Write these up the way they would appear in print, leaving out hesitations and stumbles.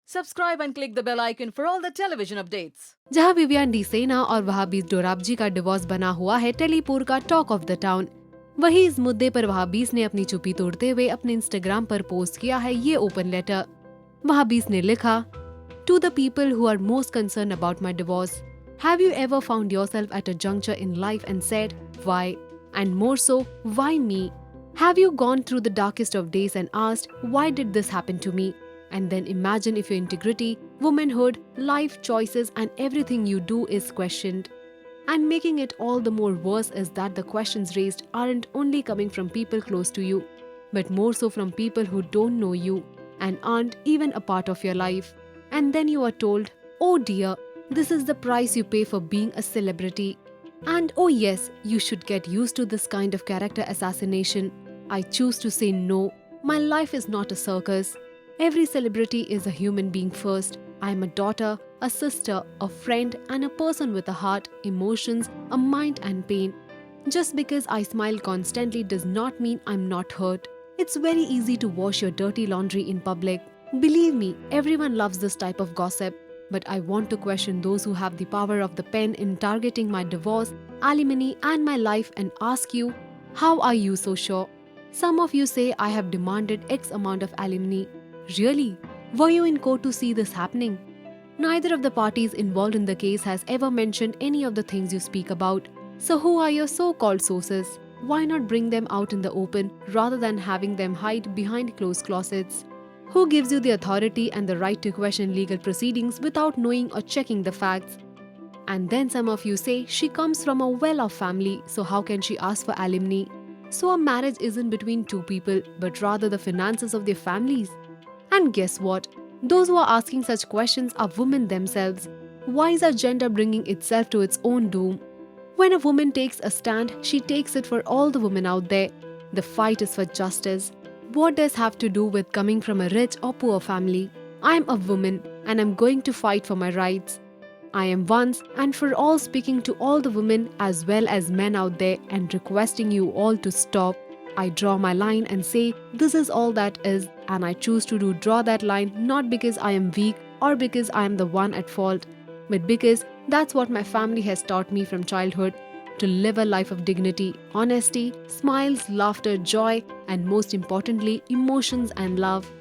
Subscribe and click the bell icon for all the television updates. जहां Vivian D सेना और वहाबीज डोराबजी का divorce बना हुआ है टेलीपुर का टॉक ऑफ द टाउन, वही इस मुद्दे पर वहाबीज ने अपनी चुप्पी तोड़ते हुए अपने इंस्टाग्राम पर पोस्ट किया है ये ओपन लेटर। वहाबीज ने लिखा, to the people who are most concern about my divorce, have you ever found yourself at a juncture in life and said why, and more so why me? Have you gone through the darkest of days and asked, why did this happen to me? And then imagine if your integrity, womanhood, life choices and everything you do is questioned. And making it all the more worse is that the questions raised aren't only coming from people close to you, but more so from people who don't know you and aren't even a part of your life. And then you are told, oh dear, this is the price you pay for being a celebrity. And oh yes, you should get used to this kind of character assassination. I choose to say no. My life is not a circus. Every celebrity is a human being first. I am a daughter, a sister, a friend, and a person with a heart, emotions, a mind, and pain. Just because I smile constantly does not mean I'm not hurt. It's very easy to wash your dirty laundry in public. Believe me, everyone loves this type of gossip. But I want to question those who have the power of the pen in targeting my divorce, alimony, and my life and ask you, how are you so sure? Some of you say I have demanded X amount of alimony. Really? Were you in court to see this happening? Neither of the parties involved in the case has ever mentioned any of the things you speak about. So who are your so-called sources? Why not bring them out in the open rather than having them hide behind closed closets? Who gives you the authority and the right to question legal proceedings without knowing or checking the facts? And then some of you say she comes from a well-off family, so how can she ask for alimony? So a marriage isn't between two people, but rather the finances of their families. And guess what? Those who are asking such questions are women themselves. Why is our gender bringing itself to its own doom? When a woman takes a stand, she takes it for all the women out there. The fight is for justice. What does have to do with coming from a rich or poor family? I'm a woman and I'm going to fight for my rights. I am once and for all speaking to all the women as well as men out there and requesting you all to stop. I draw my line and say this is all that is, and I choose to draw that line not because I am weak or because I am the one at fault, but because that's what my family has taught me from childhood, to live a life of dignity, honesty, smiles, laughter, joy, and most importantly, emotions and love.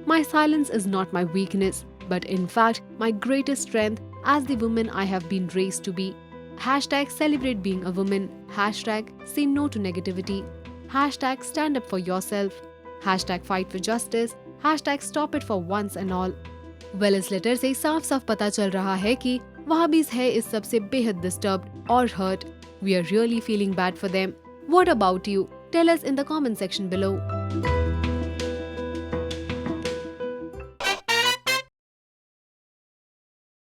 My silence is not my weakness, but in fact my greatest strength as the woman I have been raised to be. Hashtag celebrate being a woman. Hashtag say no to negativity. Hashtag stand up for yourself. Hashtag fight for justice. Hashtag stop it for once and all. Well, इस letter से साफ साफ पता चल रहा है कि वहाबीज है इस सब से बेहद disturbed और hurt. We are really feeling bad for them. What about you? Tell us in the comment section below.